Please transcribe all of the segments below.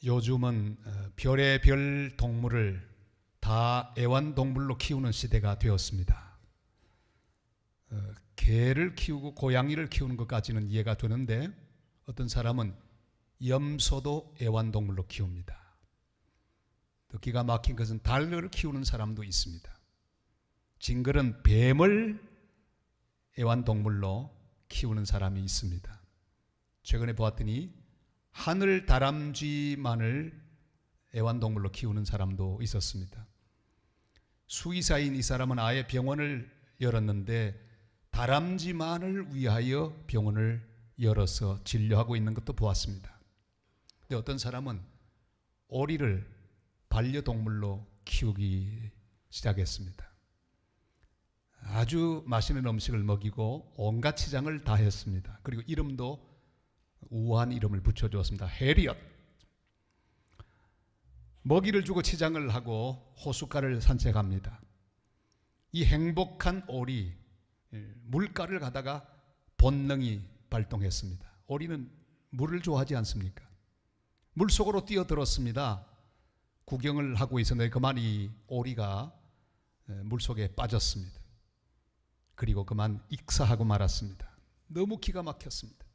요즘은 별의별 동물을 다 애완동물로 키우는 시대가 되었습니다. 개를 키우고 고양이를 키우는 것까지는 이해가 되는데 어떤 사람은 염소도 애완동물로 키웁니다. 또 기가 막힌 것은 닭을 키우는 사람도 있습니다. 징그런 뱀을 애완동물로 키우는 사람이 있습니다. 최근에 보았더니 하늘 다람쥐만을 애완동물로 키우는 사람도 있었습니다. 수의사인 이 사람은 아예 병원을 열었는데 다람쥐만을 위하여 병원을 열어서 진료하고 있는 것도 보았습니다. 근데 어떤 사람은 오리를 반려동물로 키우기 시작했습니다. 아주 맛있는 음식을 먹이고 온갖 치장을 다 했습니다. 그리고 이름도 우아한 이름을 붙여주었습니다. 해리엇. 먹이를 주고 치장을 하고 호숫가를 산책합니다. 이 행복한 오리, 물가를 가다가 본능이 발동했습니다. 오리는 물을 좋아하지 않습니까? 물속으로 뛰어들었습니다. 구경을 하고 있었는데 그만 이 오리가 물속에 빠졌습니다. 그리고 그만 익사하고 말았습니다. 너무 기가 막혔습니다.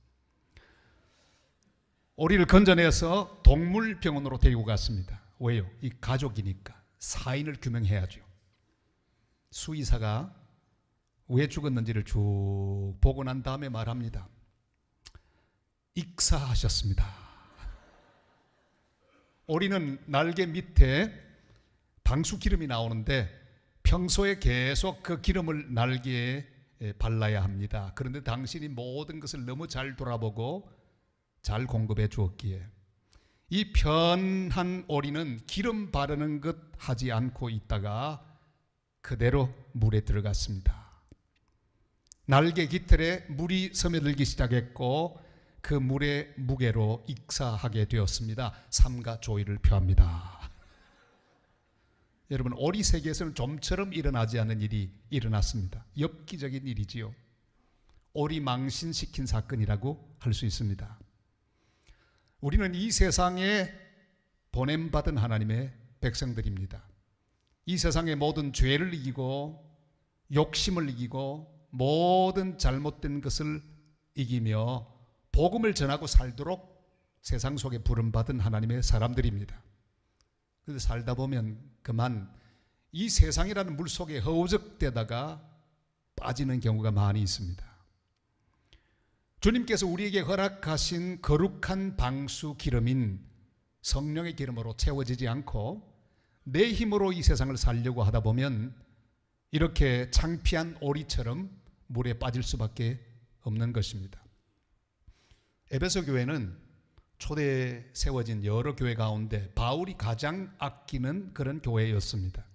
오리를 건져내서 동물병원으로 데리고 갔습니다. 왜요? 이 가족이니까 사인을 규명해야죠. 수의사가 왜 죽었는지를 쭉 보고 난 다음에 말합니다. 익사하셨습니다. 오리는 날개 밑에 방수 기름이 나오는데 평소에 계속 그 기름을 날개에 발라야 합니다. 그런데 당신이 모든 것을 너무 잘 돌아보고 잘 공급해 주었기에 이 편한 오리는 기름 바르는 것 하지 않고 있다가 그대로 물에 들어갔습니다. 날개 깃털에 물이 스며들기 시작했고 그 물의 무게로 익사하게 되었습니다. 삼가 조의를 표합니다. 여러분, 오리 세계에서는 좀처럼 일어나지 않는 일이 일어났습니다. 엽기적인 일이지요. 오리 망신시킨 사건이라고 할 수 있습니다. 우리는 이 세상에 보냄받은 하나님의 백성들입니다. 이 세상의 모든 죄를 이기고 욕심을 이기고 모든 잘못된 것을 이기며 복음을 전하고 살도록 세상 속에 부름받은 하나님의 사람들입니다. 그런데 살다 보면 그만 이 세상이라는 물속에 허우적대다가 빠지는 경우가 많이 있습니다. 주님께서 우리에게 허락하신 거룩한 방수 기름인 성령의 기름으로 채워지지 않고 내 힘으로 이 세상을 살려고 하다 보면 이렇게 창피한 오리처럼 물에 빠질 수밖에 없는 것입니다. 에베소 교회는 초대에 세워진 여러 교회 가운데 바울이 가장 아끼는 그런 교회였습니다.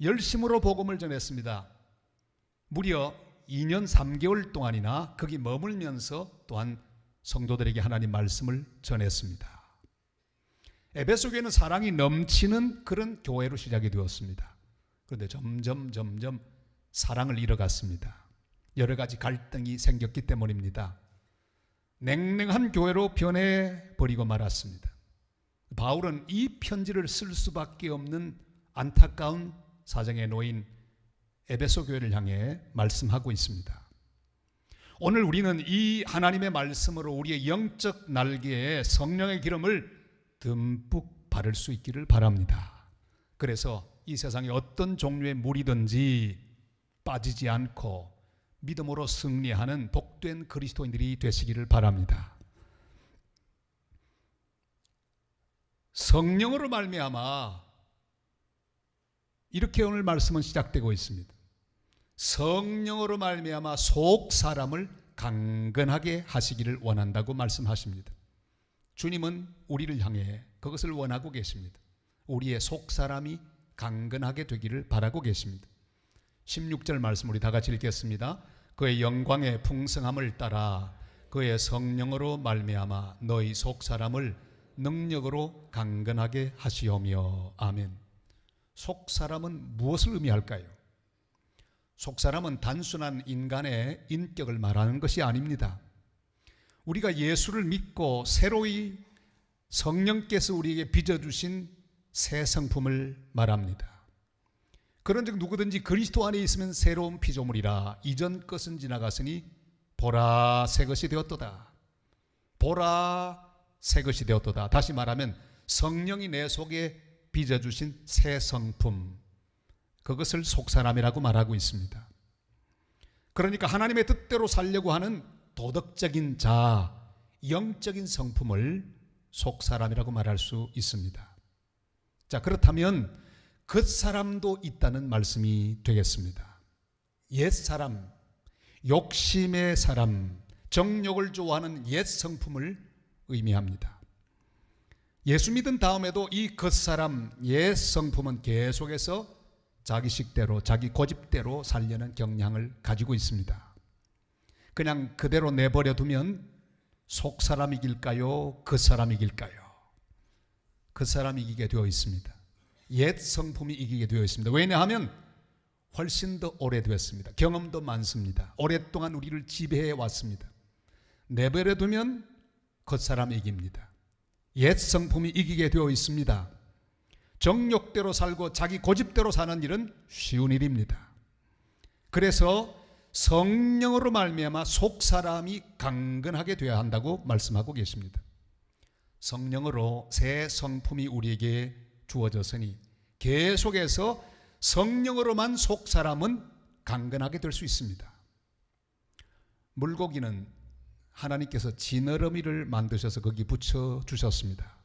열심으로 복음을 전했습니다. 무려 2년 3개월 동안이나 거기 머물면서 또한 성도들에게 하나님 말씀을 전했습니다. 에베소 교회는 사랑이 넘치는 그런 교회로 시작이 되었습니다. 그런데 점점 사랑을 잃어갔습니다. 여러 가지 갈등이 생겼기 때문입니다. 냉랭한 교회로 변해버리고 말았습니다. 바울은 이 편지를 쓸 수밖에 없는 안타까운 사정에 놓인 에베소 교회를 향해 말씀하고 있습니다. 오늘 우리는 이 하나님의 말씀으로 우리의 영적 날개에 성령의 기름을 듬뿍 바를 수 있기를 바랍니다. 그래서 이 세상에 어떤 종류의 물이든지 빠지지 않고 믿음으로 승리하는 복된 그리스도인들이 되시기를 바랍니다. 성령으로 말미암아 이렇게 오늘 말씀은 시작되고 있습니다. 성령으로 말미암아 속 사람을 강건하게 하시기를 원한다고 말씀하십니다. 주님은 우리를 향해 그것을 원하고 계십니다. 우리의 속 사람이 강건하게 되기를 바라고 계십니다. 16절 말씀 우리 다 같이 읽겠습니다. 그의 영광의 풍성함을 따라 그의 성령으로 말미암아 너희 속 사람을 능력으로 강건하게 하시오며. 아멘. 속 사람은 무엇을 의미할까요? 속 사람은 단순한 인간의 인격을 말하는 것이 아닙니다. 우리가 예수를 믿고 새로이 성령께서 우리에게 빚어주신 새 성품을 말합니다. 그런즉 누구든지 그리스도 안에 있으면 새로운 피조물이라. 이전 것은 지나갔으니 보라 새 것이 되었도다. 보라 새 것이 되었도다. 다시 말하면 성령이 내 속에 빚어주신 새 성품, 그것을 속사람이라고 말하고 있습니다. 그러니까 하나님의 뜻대로 살려고 하는 도덕적인 자, 영적인 성품을 속사람이라고 말할 수 있습니다. 자, 그렇다면 겉사람도 있다는 말씀이 되겠습니다. 옛사람, 욕심의 사람, 정욕을 좋아하는 옛 성품을 의미합니다. 예수 믿은 다음에도 이 겉사람, 옛 성품은 계속해서 자기 식대로, 자기 고집대로 살려는 경향을 가지고 있습니다. 그냥 그대로 내버려 두면 속사람 이길까요? 겉사람 이길까요? 겉사람이 이기게 되어 있습니다. 옛 성품이 이기게 되어 있습니다. 왜냐하면 훨씬 더 오래되었습니다. 경험도 많습니다. 오랫동안 우리를 지배해 왔습니다. 내버려 두면 겉사람이 이깁니다. 옛 성품이 이기게 되어 있습니다. 정욕대로 살고 자기 고집대로 사는 일은 쉬운 일입니다. 그래서 성령으로 말미암아 속사람이 강건하게 되어야 한다고 말씀하고 계십니다. 성령으로 새 성품이 우리에게 주어졌으니 계속해서 성령으로만 속사람은 강건하게 될 수 있습니다. 물고기는 하나님께서 지느러미를 만드셔서 거기 붙여 주셨습니다.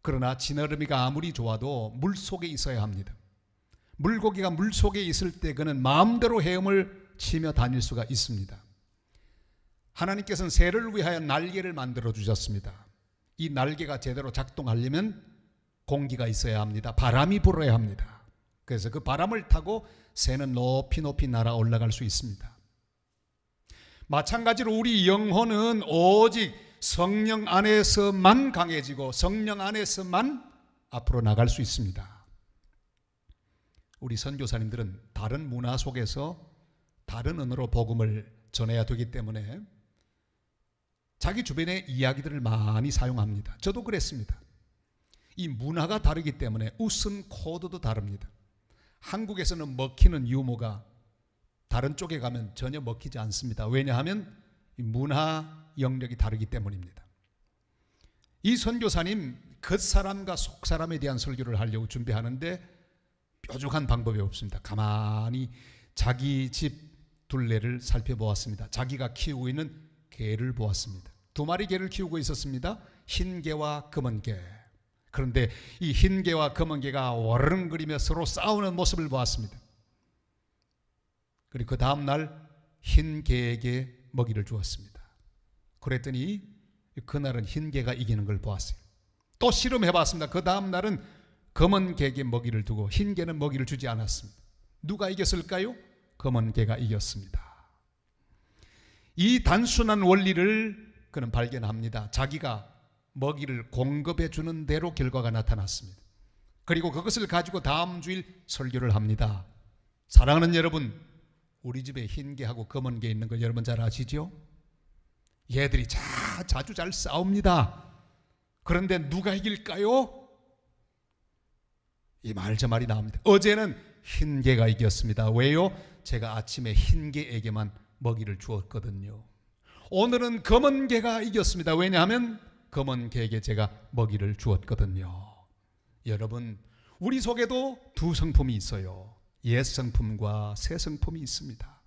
그러나 지느러미가 아무리 좋아도 물속에 있어야 합니다. 물고기가 물속에 있을 때 그는 마음대로 헤엄을 치며 다닐 수가 있습니다. 하나님께서는 새를 위하여 날개를 만들어 주셨습니다. 이 날개가 제대로 작동하려면 공기가 있어야 합니다. 바람이 불어야 합니다. 그래서 그 바람을 타고 새는 높이 높이 날아 올라갈 수 있습니다. 마찬가지로 우리 영혼은 오직 성령 안에서만 강해지고 성령 안에서만 앞으로 나갈 수 있습니다. 우리 선교사님들은 다른 문화 속에서 다른 언어로 복음을 전해야 되기 때문에 자기 주변의 이야기들을 많이 사용합니다. 저도 그랬습니다. 이 문화가 다르기 때문에 웃음 코드도 다릅니다. 한국에서는 먹히는 유머가 다른 쪽에 가면 전혀 먹히지 않습니다. 왜냐하면 이 문화 영역이 다르기 때문입니다. 이 선교사님 겉사람과 속사람에 대한 설교를 하려고 준비하는데 뾰족한 방법이 없습니다. 가만히 자기 집 둘레를 살펴보았습니다. 자기가 키우고 있는 개를 보았습니다. 2마리 개를 키우고 있었습니다. 흰 개와 검은 개. 그런데 이 흰 개와 검은 개가 워르릉거리며 서로 싸우는 모습을 보았습니다. 그리고 그 다음날 흰 개에게 먹이를 주었습니다. 그랬더니 그날은 흰 개가 이기는 걸 보았어요. 또 실험해봤습니다. 그 다음날은 검은 개에게 먹이를 두고 흰 개는 먹이를 주지 않았습니다. 누가 이겼을까요? 검은 개가 이겼습니다. 이 단순한 원리를 그는 발견합니다. 자기가 먹이를 공급해 주는 대로 결과가 나타났습니다. 그리고 그것을 가지고 다음 주일 설교를 합니다. 사랑하는 여러분, 우리 집에 흰 개하고 검은 개 있는 거 여러분 잘 아시죠? 얘들이 자주 잘 싸웁니다. 그런데 누가 이길까요? 이 말 저 말이 나옵니다. 어제는 흰 개가 이겼습니다. 왜요? 제가 아침에 흰 개에게만 먹이를 주었거든요. 오늘은 검은 개가 이겼습니다. 왜냐하면 검은 개에게 제가 먹이를 주었거든요. 여러분, 우리 속에도 두 성품이 있어요. 옛 성품과 새 성품이 있습니다.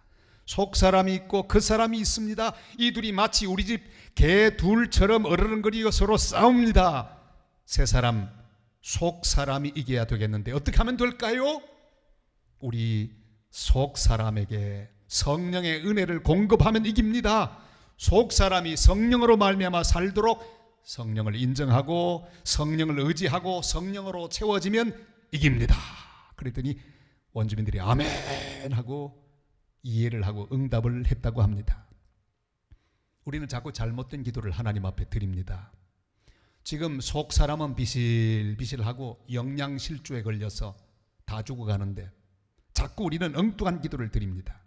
속 사람이 있고 그 사람이 있습니다. 이 둘이 마치 우리 집 개 둘처럼 어르렁거리고 서로 싸웁니다. 새 사람, 속 사람이 이겨야 되겠는데 어떻게 하면 될까요? 우리 속 사람에게 성령의 은혜를 공급하면 이깁니다. 속 사람이 성령으로 말미암아 살도록 성령을 인정하고 성령을 의지하고 성령으로 채워지면 이깁니다. 그랬더니 원주민들이 아멘 하고 이해를 하고 응답을 했다고 합니다. 우리는 자꾸 잘못된 기도를 하나님 앞에 드립니다. 지금 속 사람은 비실비실하고 영양실조에 걸려서 다 죽어가는데 자꾸 우리는 엉뚱한 기도를 드립니다.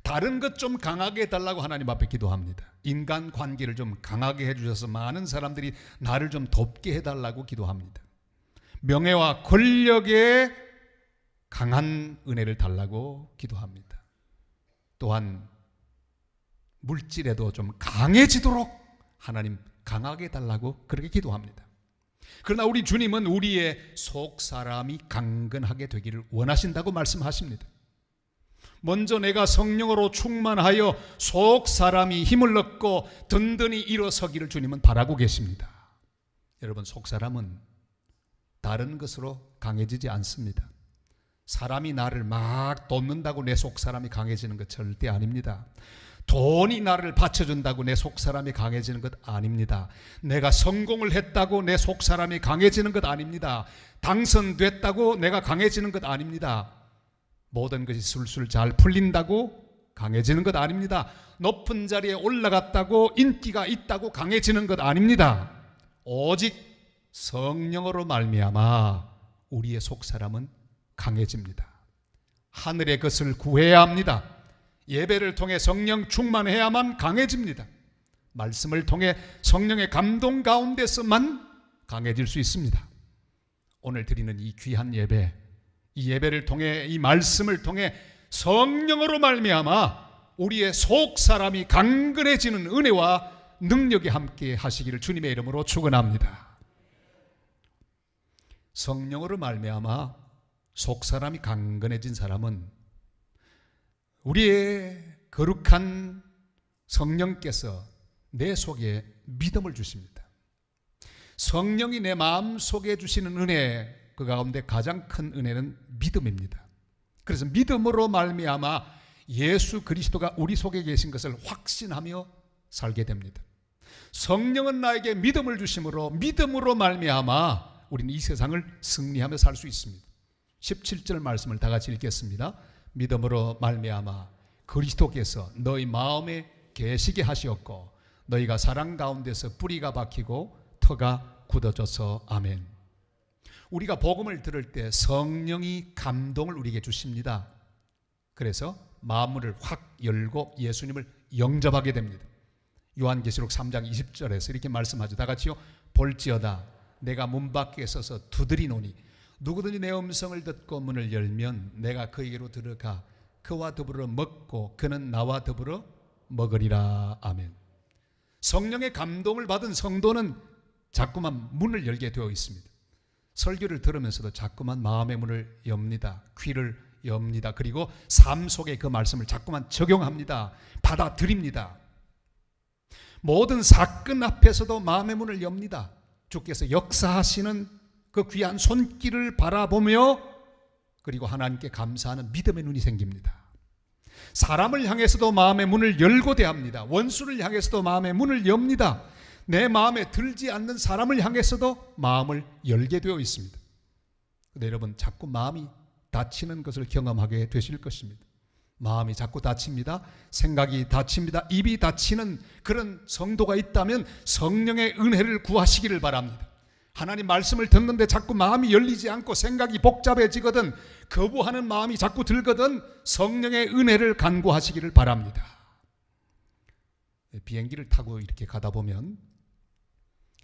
다른 것 좀 강하게 해달라고 하나님 앞에 기도합니다. 인간 관계를 좀 강하게 해주셔서 많은 사람들이 나를 좀 돕게 해달라고 기도합니다. 명예와 권력에 강한 은혜를 달라고 기도합니다. 또한 물질에도 좀 강해지도록 하나님 강하게 해달라고 그렇게 기도합니다. 그러나 우리 주님은 우리의 속 사람이 강건하게 되기를 원하신다고 말씀하십니다. 먼저 내가 성령으로 충만하여 속 사람이 힘을 얻고 든든히 일어서기를 주님은 바라고 계십니다. 여러분, 속 사람은 다른 것으로 강해지지 않습니다. 사람이 나를 막 돕는다고 내 속 사람이 강해지는 것 절대 아닙니다. 돈이 나를 받쳐준다고 내 속 사람이 강해지는 것 아닙니다. 내가 성공을 했다고 내 속 사람이 강해지는 것 아닙니다. 당선됐다고 내가 강해지는 것 아닙니다. 모든 것이 술술 잘 풀린다고 강해지는 것 아닙니다. 높은 자리에 올라갔다고 인기가 있다고 강해지는 것 아닙니다. 오직 성령으로 말미암아 우리의 속사람은 강해집니다. 하늘의 것을 구해야 합니다. 예배를 통해 성령 충만해야만 강해집니다. 말씀을 통해 성령의 감동 가운데서만 강해질 수 있습니다. 오늘 드리는 이 귀한 예배, 이 예배를 통해, 이 말씀을 통해 성령으로 말미암아 우리의 속 사람이 강건해지는 은혜와 능력이 함께 하시기를 주님의 이름으로 축원합니다. 성령으로 말미암아 속 사람이 강건해진 사람은 우리의 거룩한 성령께서 내 속에 믿음을 주십니다. 성령이 내 마음 속에 주시는 은혜, 그 가운데 가장 큰 은혜는 믿음입니다. 그래서 믿음으로 말미암아 예수 그리스도가 우리 속에 계신 것을 확신하며 살게 됩니다. 성령은 나에게 믿음을 주심으로 믿음으로 말미암아 우리는 이 세상을 승리하며 살 수 있습니다. 17절 말씀을 다 같이 읽겠습니다. 믿음으로 말미암아 그리스도께서 너희 마음에 계시게 하시었고 너희가 사랑 가운데서 뿌리가 박히고 터가 굳어져서 아멘. 우리가 복음을 들을 때 성령이 감동을 우리에게 주십니다. 그래서 마음문을 확 열고 예수님을 영접하게 됩니다. 요한계시록 3장 20절에서 이렇게 말씀하죠. 다 같이요. 볼지어다 내가 문 밖에 서서 두드리노니 누구든지 내 음성을 듣고 문을 열면 내가 그에게로 들어가 그와 더불어 먹고 그는 나와 더불어 먹으리라. 아멘. 성령의 감동을 받은 성도는 자꾸만 문을 열게 되어 있습니다. 설교를 들으면서도 자꾸만 마음의 문을 엽니다. 귀를 엽니다. 그리고 삶 속에 그 말씀을 자꾸만 적용합니다. 받아들입니다. 모든 사건 앞에서도 마음의 문을 엽니다. 주께서 역사하시는 그 귀한 손길을 바라보며 그리고 하나님께 감사하는 믿음의 눈이 생깁니다. 사람을 향해서도 마음의 문을 열고 대합니다. 원수를 향해서도 마음의 문을 엽니다. 내 마음에 들지 않는 사람을 향해서도 마음을 열게 되어 있습니다. 근데 여러분, 자꾸 마음이 다치는 것을 경험하게 되실 것입니다. 마음이 자꾸 다칩니다. 생각이 다칩니다. 입이 다치는 그런 성도가 있다면 성령의 은혜를 구하시기를 바랍니다. 하나님 말씀을 듣는데 자꾸 마음이 열리지 않고 생각이 복잡해지거든, 거부하는 마음이 자꾸 들거든 성령의 은혜를 간구하시기를 바랍니다. 비행기를 타고 이렇게 가다 보면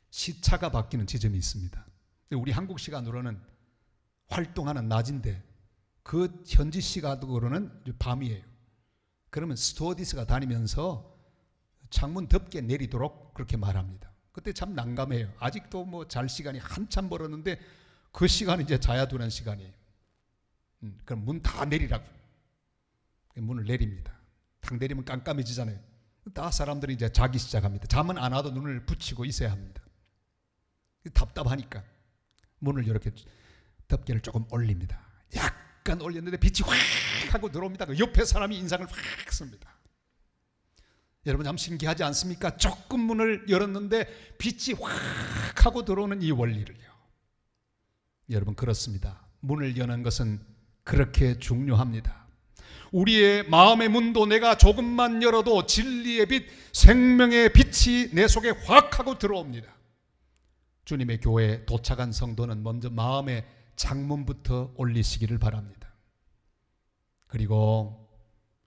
시차가 바뀌는 지점이 있습니다. 우리 한국 시간으로는 활동하는 낮인데 그 현지 시간으로는 밤이에요. 그러면 스튜어디스가 다니면서 창문 덮개 내리도록 그렇게 말합니다. 그때 참 난감해요. 아직도 뭐 잘 시간이 한참 멀었는데 그 시간이 이제 자야 되는 시간이에요. 그럼 문 다 내리라고 문을 내립니다. 탁 내리면 깜깜해지잖아요. 다 사람들이 이제 자기 시작합니다. 잠은 안 와도 눈을 붙이고 있어야 합니다. 답답하니까 문을 이렇게 덮개를 조금 올립니다. 약간 올렸는데 빛이 확 하고 들어옵니다. 그 옆에 사람이 인상을 확 씁니다. 여러분 참 신기하지 않습니까? 조금 문을 열었는데 빛이 확 하고 들어오는 이 원리를요. 여러분 그렇습니다. 문을 여는 것은 그렇게 중요합니다. 우리의 마음의 문도 내가 조금만 열어도 진리의 빛, 생명의 빛이 내 속에 확 하고 들어옵니다. 주님의 교회에 도착한 성도는 먼저 마음의 창문부터 올리시기를 바랍니다. 그리고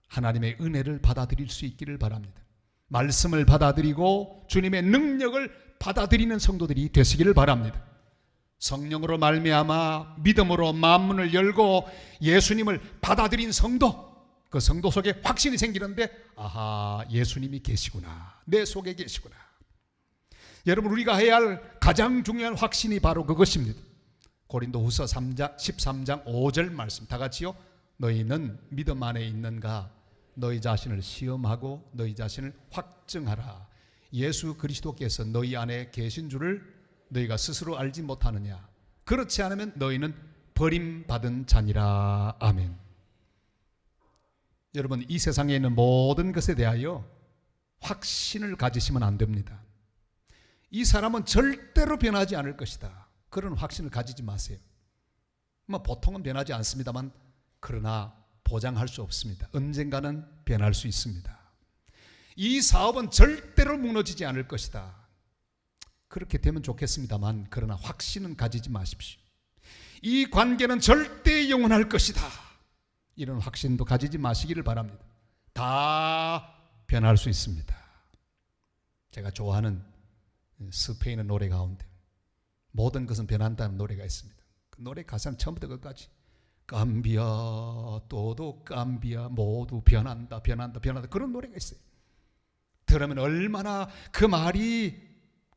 하나님의 은혜를 받아들일 수 있기를 바랍니다. 말씀을 받아들이고 주님의 능력을 받아들이는 성도들이 되시기를 바랍니다. 성령으로 말미암아 믿음으로 마음문을 열고 예수님을 받아들인 성도, 그 성도 속에 확신이 생기는데, 아하, 예수님이 계시구나, 내 속에 계시구나. 여러분, 우리가 해야 할 가장 중요한 확신이 바로 그것입니다. 고린도후서 13장 5절 말씀 다 같이요. 너희는 믿음 안에 있는가? 너희 자신을 시험하고 너희 자신을 확증하라. 예수 그리스도께서 너희 안에 계신 줄을 너희가 스스로 알지 못하느냐? 그렇지 않으면 너희는 버림받은 자니라. 아멘. 여러분, 이 세상에 있는 모든 것에 대하여 확신을 가지시면 안 됩니다. 이 사람은 절대로 변하지 않을 것이다, 그런 확신을 가지지 마세요. 보통은 변하지 않습니다만, 그러나 보장할 수 없습니다. 언젠가는 변할 수 있습니다. 이 사업은 절대로 무너지지 않을 것이다, 그렇게 되면 좋겠습니다만, 그러나 확신은 가지지 마십시오. 이 관계는 절대 영원할 것이다, 이런 확신도 가지지 마시기를 바랍니다. 다 변할 수 있습니다. 제가 좋아하는 스페인어 노래 가운데 모든 것은 변한다는 노래가 있습니다. 그 노래 가사는 처음부터 끝까지 깜비아 또도 깜비아, 모두 변한다 변한다 변한다, 그런 노래가 있어요. 들으면 얼마나 그 말이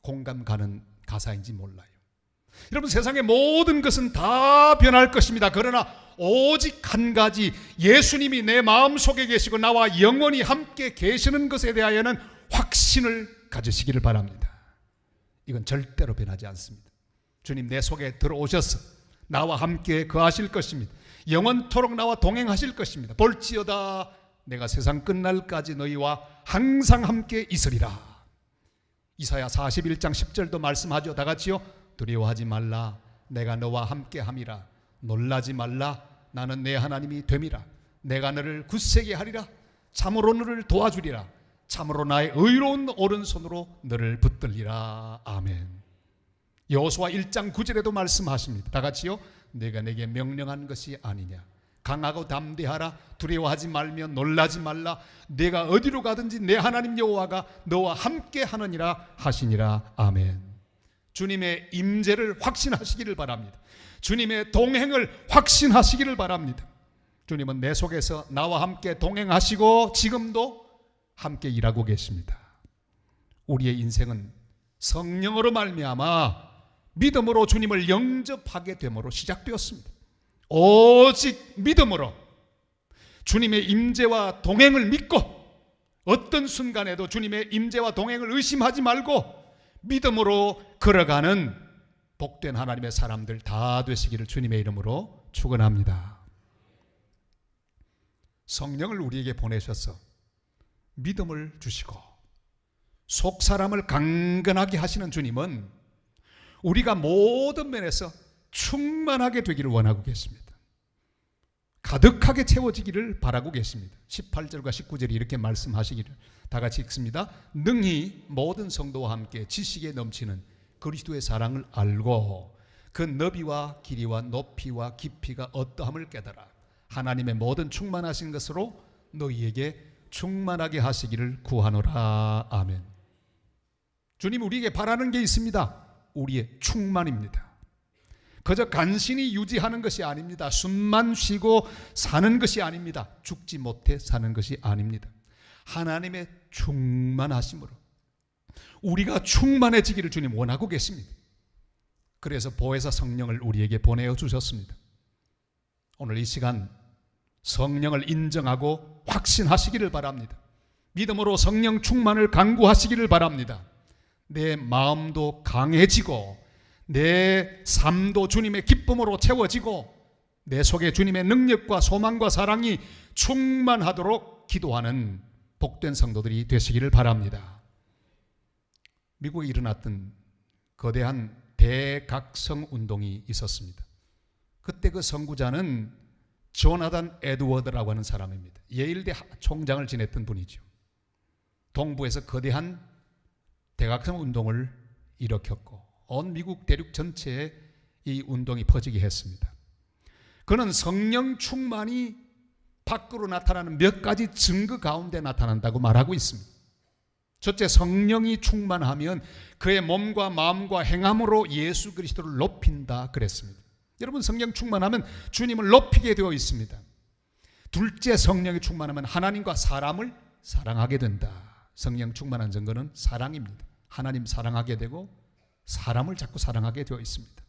공감 가는 가사인지 몰라요. 여러분, 세상의 모든 것은 다 변할 것입니다. 그러나 오직 한 가지, 예수님이 내 마음속에 계시고 나와 영원히 함께 계시는 것에 대하여는 확신을 가지시기를 바랍니다. 이건 절대로 변하지 않습니다. 주님 내 속에 들어오셔서 나와 함께 거하실 것입니다. 영원토록 나와 동행하실 것입니다. 볼지어다 내가 세상 끝날까지 너희와 항상 함께 있으리라. 이사야 41장 10절도 말씀하죠. 다 같이요. 두려워하지 말라, 내가 너와 함께 함이라. 놀라지 말라, 나는 내 하나님이 됨이라. 내가 너를 굳세게 하리라. 참으로 너를 도와주리라. 참으로 나의 의로운 오른손으로 너를 붙들리라. 아멘. 여호수아 1장 9절에도 말씀하십니다. 다 같이요. 내가 내게 명령한 것이 아니냐. 강하고 담대하라. 두려워하지 말며 놀라지 말라. 내가 어디로 가든지 내 하나님 여호와가 너와 함께 하느니라 하시니라. 아멘. 주님의 임재를 확신하시기를 바랍니다. 주님의 동행을 확신하시기를 바랍니다. 주님은 내 속에서 나와 함께 동행하시고 지금도 함께 일하고 계십니다. 우리의 인생은 성령으로 말미암아 믿음으로 주님을 영접하게 됨으로 시작되었습니다. 오직 믿음으로 주님의 임재와 동행을 믿고, 어떤 순간에도 주님의 임재와 동행을 의심하지 말고 믿음으로 걸어가는 복된 하나님의 사람들 다 되시기를 주님의 이름으로 축원합니다. 성령을 우리에게 보내셔서 믿음을 주시고 속 사람을 강건하게 하시는 주님은 우리가 모든 면에서 충만하게 되기를 원하고 계십니다. 가득하게 채워지기를 바라고 계십니다. 18절과 19절이 이렇게 말씀하시기를, 다 같이 읽습니다. 능히 모든 성도와 함께 지식에 넘치는 그리스도의 사랑을 알고 그 너비와 길이와 높이와 깊이가 어떠함을 깨달아 하나님의 모든 충만하신 것으로 너희에게 충만하게 하시기를 구하노라. 아멘. 주님 우리에게 바라는 게 있습니다. 우리의 충만입니다. 그저 간신히 유지하는 것이 아닙니다. 숨만 쉬고 사는 것이 아닙니다. 죽지 못해 사는 것이 아닙니다. 하나님의 충만하심으로 우리가 충만해지기를 주님 원하고 계십니다. 그래서 보혜사 성령을 우리에게 보내어 주셨습니다. 오늘 이 시간 성령을 인정하고 확신하시기를 바랍니다. 믿음으로 성령 충만을 간구하시기를 바랍니다. 내 마음도 강해지고 내 삶도 주님의 기쁨으로 채워지고 내 속에 주님의 능력과 소망과 사랑이 충만하도록 기도하는 복된 성도들이 되시기를 바랍니다. 미국에 일어났던 거대한 대각성 운동이 있었습니다. 그때 그 선구자는 조나단 에드워드라고 하는 사람입니다. 예일대 총장을 지냈던 분이죠. 동부에서 거대한 대각성 운동을 일으켰고 온 미국 대륙 전체에 이 운동이 퍼지게 했습니다. 그는 성령 충만이 밖으로 나타나는 몇 가지 증거 가운데 나타난다고 말하고 있습니다. 첫째, 성령이 충만하면 그의 몸과 마음과 행함으로 예수 그리스도를 높인다 그랬습니다. 여러분, 성령 충만하면 주님을 높이게 되어 있습니다. 둘째, 성령이 충만하면 하나님과 사람을 사랑하게 된다. 성령 충만한 증거는 사랑입니다. 하나님 사랑하게 되고 사람을 자꾸 사랑하게 되어 있습니다.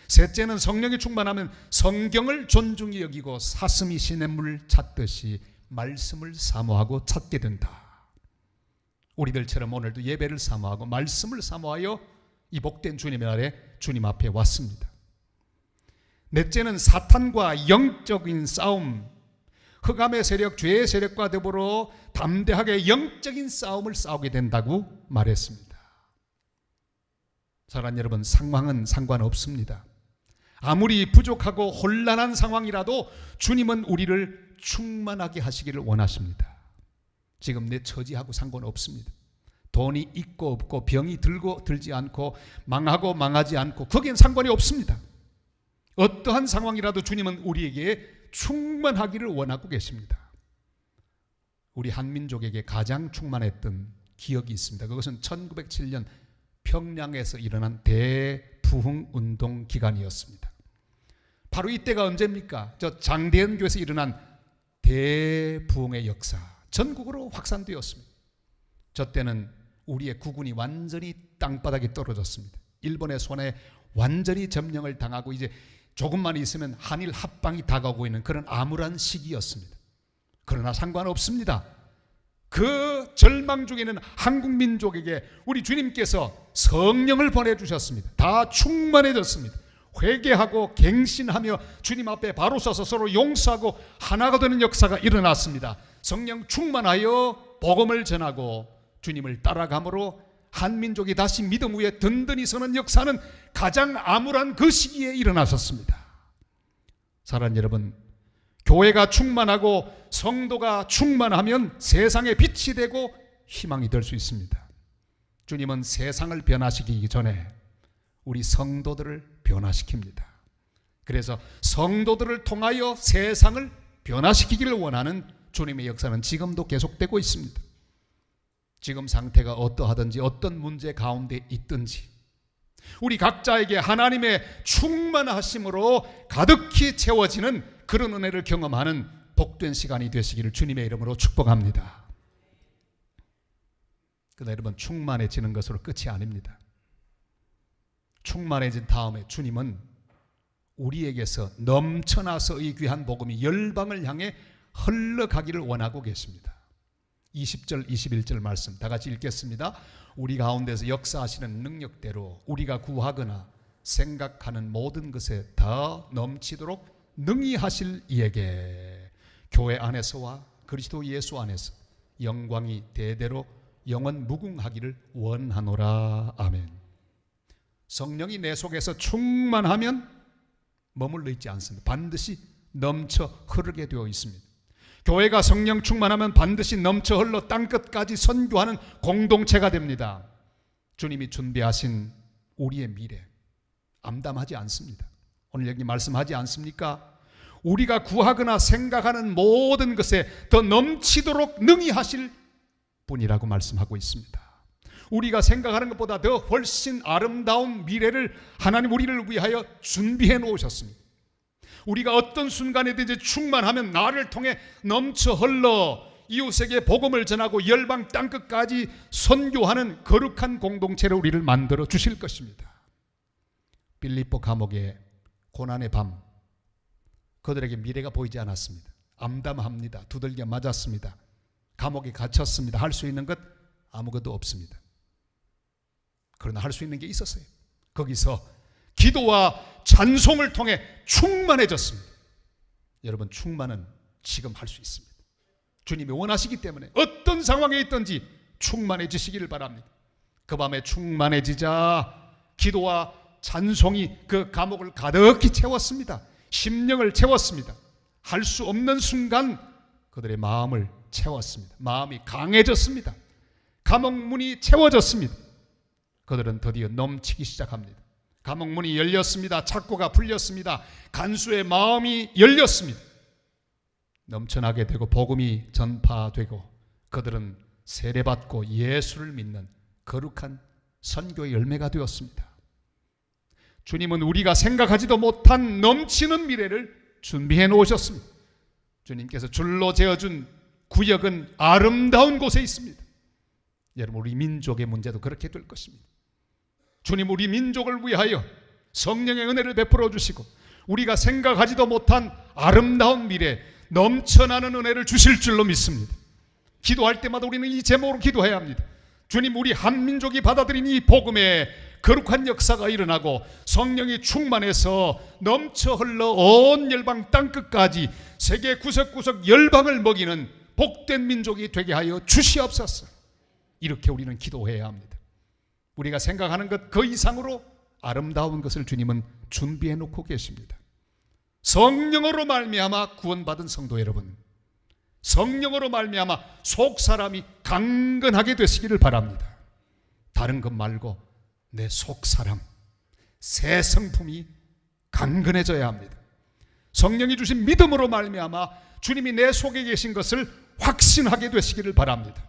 셋째는 성령이 충만하면 성경을 존중히 여기고 사슴이 시냇물을 찾듯이 말씀을 사모하고 찾게 된다. 우리들처럼 오늘도 예배를 사모하고 말씀을 사모하여 이 복된 주님의 날에 주님 앞에 왔습니다. 넷째는 사탄과 영적인 싸움, 흑암의 세력, 죄의 세력과 더불어 담대하게 영적인 싸움을 싸우게 된다고 말했습니다. 사랑하는 여러분, 상황은 상관없습니다. 아무리 부족하고 혼란한 상황이라도 주님은 우리를 충만하게 하시기를 원하십니다. 지금 내 처지하고 상관없습니다. 돈이 있고 없고 병이 들고 들지 않고 망하고 망하지 않고 거기엔 상관이 없습니다. 어떠한 상황이라도 주님은 우리에게 충만하기를 원하고 계십니다. 우리 한민족에게 가장 충만했던 기억이 있습니다. 그것은 1907년 평양에서 일어난 대부흥운동 기간이었습니다. 바로 이때가 언제입니까? 저 장대현 교회에서 일어난 대부흥의 역사, 전국으로 확산되었습니다. 저 때는 우리의 국군이 완전히 땅바닥에 떨어졌습니다. 일본의 손에 완전히 점령을 당하고 이제 조금만 있으면 한일 합방이 다가오고 있는 그런 암울한 시기였습니다. 그러나 상관없습니다. 그 절망 중에는 한국 민족에게 우리 주님께서 성령을 보내주셨습니다. 다 충만해졌습니다. 회개하고 갱신하며 주님 앞에 바로 서서 서로 용서하고 하나가 되는 역사가 일어났습니다. 성령 충만하여 복음을 전하고 주님을 따라감으로 한민족이 다시 믿음 위에 든든히 서는 역사는 가장 암울한 그 시기에 일어나셨습니다. 사랑하는 여러분, 교회가 충만하고 성도가 충만하면 세상에 빛이 되고 희망이 될 수 있습니다. 주님은 세상을 변화시키기 전에 우리 성도들을 변화시킵니다. 그래서 성도들을 통하여 세상을 변화시키기를 원하는 주님의 역사는 지금도 계속되고 있습니다. 지금 상태가 어떠하든지 어떤 문제 가운데 있든지 우리 각자에게 하나님의 충만하심으로 가득히 채워지는 그런 은혜를 경험하는 복된 시간이 되시기를 주님의 이름으로 축복합니다. 그러나 여러분, 충만해지는 것으로 끝이 아닙니다. 충만해진 다음에 주님은 우리에게서 넘쳐나서 이 귀한 복음이 열방을 향해 흘러가기를 원하고 계십니다. 20절 21절 말씀 다 같이 읽겠습니다. 우리 가운데서 역사하시는 능력대로 우리가 구하거나 생각하는 모든 것에 더 넘치도록 능히 하실 이에게 교회 안에서와 그리스도 예수 안에서 영광이 대대로 영원 무궁하기를 원하노라. 아멘. 성령이 내 속에서 충만하면 머물러 있지 않습니다. 반드시 넘쳐 흐르게 되어 있습니다. 교회가 성령 충만하면 반드시 넘쳐 흘러 땅끝까지 선교하는 공동체가 됩니다. 주님이 준비하신 우리의 미래 암담하지 않습니다. 오늘 여기 말씀하지 않습니까? 우리가 구하거나 생각하는 모든 것에 더 넘치도록 능히 하실 분이라고 말씀하고 있습니다. 우리가 생각하는 것보다 더 훨씬 아름다운 미래를 하나님 우리를 위하여 준비해 놓으셨습니다. 우리가 어떤 순간에든지 충만하면 나를 통해 넘쳐 흘러 이웃에게 복음을 전하고 열방 땅끝까지 선교하는 거룩한 공동체로 우리를 만들어 주실 것입니다. 빌립보 감옥의 고난의 밤, 그들에게 미래가 보이지 않았습니다. 암담합니다. 두들겨 맞았습니다. 감옥에 갇혔습니다. 할 수 있는 것 아무것도 없습니다. 그러나 할 수 있는 게 있었어요. 거기서 기도와 찬송을 통해 충만해졌습니다. 여러분, 충만은 지금 할 수 있습니다. 주님이 원하시기 때문에 어떤 상황에 있든지 충만해지시기를 바랍니다. 그 밤에 충만해지자 기도와 찬송이 그 감옥을 가득히 채웠습니다. 심령을 채웠습니다. 할 수 없는 순간 그들의 마음을 채웠습니다. 마음이 강해졌습니다. 감옥문이 채워졌습니다. 그들은 드디어 넘치기 시작합니다. 감옥문이 열렸습니다. 착고가 풀렸습니다. 간수의 마음이 열렸습니다. 넘쳐나게 되고 복음이 전파되고 그들은 세례받고 예수를 믿는 거룩한 선교의 열매가 되었습니다. 주님은 우리가 생각하지도 못한 넘치는 미래를 준비해 놓으셨습니다. 주님께서 줄로 재어준 구역은 아름다운 곳에 있습니다. 여러분, 우리 민족의 문제도 그렇게 될 것입니다. 주님 우리 민족을 위하여 성령의 은혜를 베풀어 주시고 우리가 생각하지도 못한 아름다운 미래, 넘쳐나는 은혜를 주실 줄로 믿습니다. 기도할 때마다 우리는 이 제목으로 기도해야 합니다. 주님, 우리 한민족이 받아들인 이 복음의 거룩한 역사가 일어나고 성령이 충만해서 넘쳐 흘러 온 열방 땅끝까지 세계 구석구석 열방을 먹이는 복된 민족이 되게 하여 주시옵소서. 이렇게 우리는 기도해야 합니다. 우리가 생각하는 것 그 이상으로 아름다운 것을 주님은 준비해 놓고 계십니다. 성령으로 말미암아 구원받은 성도 여러분, 성령으로 말미암아 속사람이 강건하게 되시기를 바랍니다. 다른 것 말고 내 속사람, 새 성품이 강건해져야 합니다. 성령이 주신 믿음으로 말미암아 주님이 내 속에 계신 것을 확신하게 되시기를 바랍니다.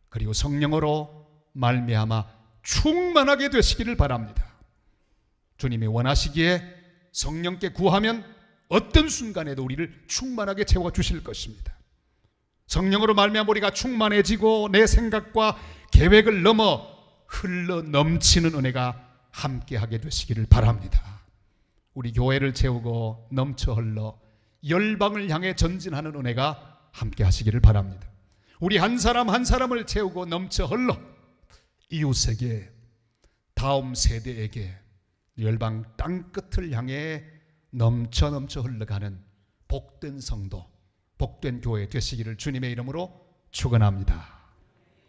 그리고 성령으로 말미암아 충만하게 되시기를 바랍니다. 주님이 원하시기에 성령께 구하면 어떤 순간에도 우리를 충만하게 채워주실 것입니다. 성령으로 말미암아 우리가 충만해지고 내 생각과 계획을 넘어 흘러 넘치는 은혜가 함께하게 되시기를 바랍니다. 우리 교회를 채우고 넘쳐 흘러 열방을 향해 전진하는 은혜가 함께하시기를 바랍니다. 우리 한 사람 한 사람을 채우고 넘쳐 흘러 이웃에게, 다음 세대에게, 열방 땅끝을 향해 넘쳐 흘러가는 복된 성도, 복된 교회 되시기를 주님의 이름으로 축원합니다.